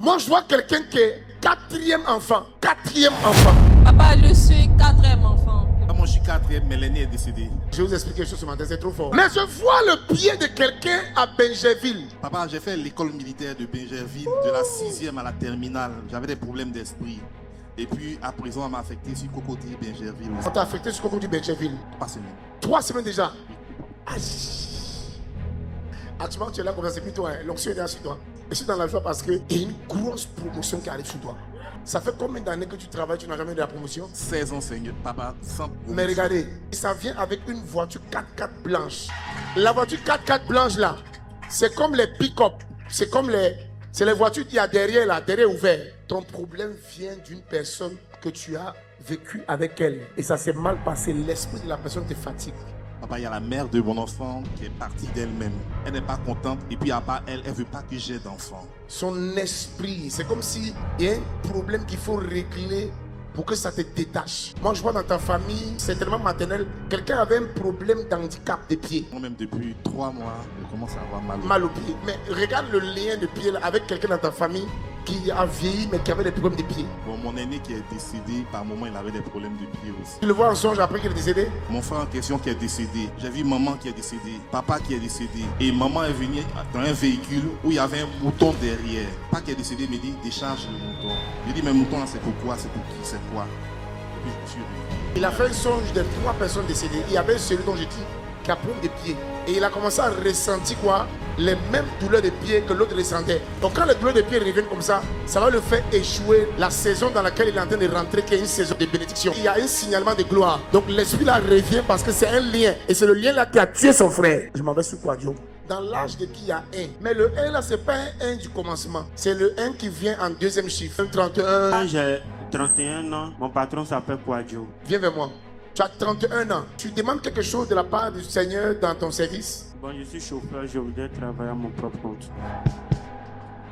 Moi, je vois quelqu'un qui est quatrième enfant. Quatrième enfant. Papa, je suis quatrième enfant. Moi, je suis quatrième, mais l'aîné est décédé. Je vais vous expliquer quelque chose ce matin, c'est trop fort. Mais je vois le pied de quelqu'un à Benjerville. Papa, j'ai fait l'école militaire de Benjerville, de la 6e à la terminale. J'avais des problèmes d'esprit. Et puis, à présent, on m'a affecté sur Cocody, Benjerville. On t'a affecté sur Cocody, Benjerville. 3 semaines. 3 semaines déjà. Aïe. Actuellement, tu es là comme ça, c'est plus toi. L'onction est là sur toi. Je suis dans la joie parce qu'il y a une grosse promotion qui arrive sur toi. Ça fait combien d'années que tu travailles, tu n'as jamais eu de la promotion? 16 ans, Seigneur. Papa, sans promotion. Mais regardez, ça vient avec une voiture 4x4 blanche. La voiture 4x4 blanche là, c'est comme les pick-up. C'est comme les voitures qu'il y a derrière là, derrière ouvert. Ton problème vient d'une personne que tu as vécu avec elle. Et ça s'est mal passé. L'esprit de la personne te fatigue. Papa, il y a la mère de mon enfant qui est partie d'elle-même. Elle n'est pas contente. Et puis, à part elle, elle ne veut pas que j'ai d'enfant. Son esprit, c'est comme s'il y a un problème qu'il faut régler pour que ça te détache. Moi, je vois dans ta famille, c'est tellement maternel, quelqu'un avait un problème d'handicap des pieds. Moi-même, depuis 3 mois, je commence à avoir mal. Mal aux pieds. Mais regarde le lien de pied là, avec quelqu'un dans ta famille qui a vieilli mais qui avait des problèmes de pieds. Bon, mon aîné qui est décédé, par moment, il avait des problèmes de pied aussi. Tu le vois en songe après qu'il est décédé? Mon frère en question qui est décédé. J'ai vu maman qui est décédée, papa qui est décédé. Et maman est venue dans un véhicule où il y avait un mouton derrière. Papa qui est décédé me dit, décharge le mouton. Je dis, mais mouton là, c'est pourquoi? C'est pour qui? C'est quoi? Et puis je suis revenu. Il a fait un songe de 3 personnes décédées. Il y avait celui dont j'ai dit qui a problème des pieds. Et il a commencé à ressentir quoi? Les mêmes douleurs de pieds que l'autre ressentait. Donc quand les douleurs de pieds reviennent comme ça va le faire échouer la saison dans laquelle il est en train de rentrer, qui est une saison de bénédiction. Il y a un signalement de gloire. Donc l'esprit là revient parce que c'est un lien. Et c'est le lien là qui a tué son frère. Je m'en vais sur quoi, Joe? Dans l'âge de qui il y a 1. Mais le 1 là, c'est pas un 1 du commencement. C'est le 1 qui vient en deuxième chiffre. 31. Quand j'ai 31 ans, mon patron s'appelle Kwadjo. Viens vers moi. Tu as 31 ans. Tu demandes quelque chose de la part du Seigneur dans ton service? Bon, je suis chauffeur, je voudrais travailler à mon propre compte.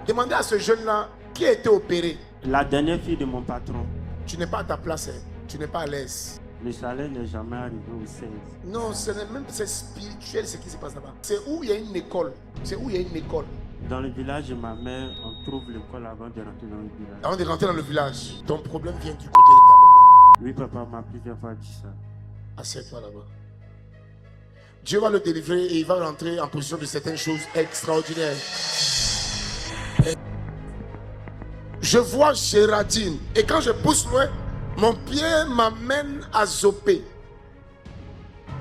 Demandez à ce jeune-là qui a été opéré. La dernière fille de mon patron. Tu n'es pas à ta place, hein. Tu n'es pas à l'aise. Le salaire n'est jamais arrivé au 16. Non, c'est spirituel ce qui se passe là-bas. C'est où il y a une école. C'est où il y a une école. Dans le village de ma mère, on trouve l'école avant de rentrer dans le village. Avant de rentrer dans le village, ton problème vient du côté de ta maman. Oui, papa m'a plusieurs fois dit ça. Assieds-toi là-bas. Dieu va le délivrer et il va rentrer en position de certaines choses extraordinaires. Je vois Géraldine. Et quand je pousse loin, mon pied m'amène à Zopé.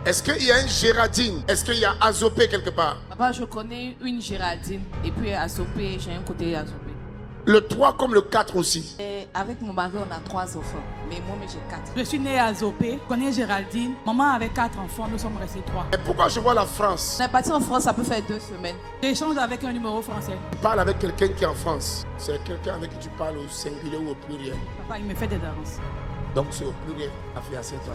Est-ce qu'il y a une Géraldine? Est-ce qu'il y a Azopé quelque part? Papa, je connais une Géraldine. Et puis à Zopé, j'ai un côté à Zopé. Le 3 comme le 4 aussi. Et avec mon mari, on a 3 enfants. Mais moi, j'ai 4. Je suis née à Zopé, je connais Géraldine. Maman avait 4 enfants, nous sommes restés 3. Et pourquoi je vois la France? On est parti en France, ça peut faire 2 semaines. J'échange avec un numéro français. Tu parles avec quelqu'un qui est en France. C'est quelqu'un avec qui tu parles au singulier ou au pluriel. Papa, il me fait des danses. Donc c'est au pluriel. Assieds-toi.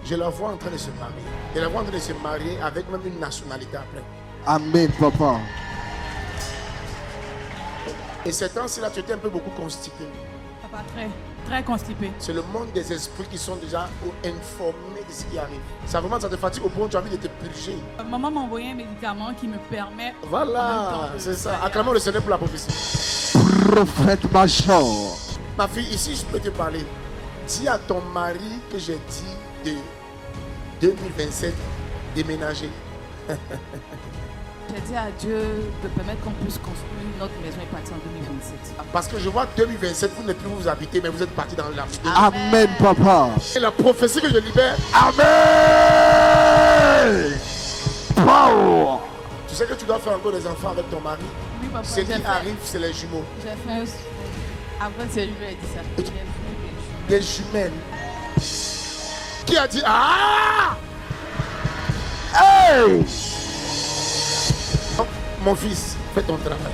Je la vois en train de se marier. Je la vois en train de se marier avec même une nationalité après. Amen, papa. Et ces temps-ci-là, tu étais un peu beaucoup constipé. Papa, très constipé. C'est le monde des esprits qui sont déjà informés de ce qui arrive. Ça vraiment, ça te fatigue au point où tu as envie de te purger. Maman m'a envoyé un médicament qui me permet... Voilà, c'est ça. Acclamons le Seigneur pour la prophétie. Prophète Major. Ma fille, ici, je peux te parler. Dis à ton mari que j'ai dit de 2027 déménager. J'ai dit à Dieu de permettre qu'on puisse construire notre maison et partir en 2027. Parce que je vois 2027, vous n'êtes plus où vous habitez, mais vous êtes parti dans l'âme. Amen, papa. Et la prophétie que je libère, Amen. Power. tu sais que tu dois faire encore des enfants avec ton mari. Oui, papa, Ce qui arrive, c'est les jumeaux. J'ai fait un... Après, c'est lui qui a dit ça. J'ai fait Des jumelles. Qui a dit ah? Hey. Mon fils, fais ton travail.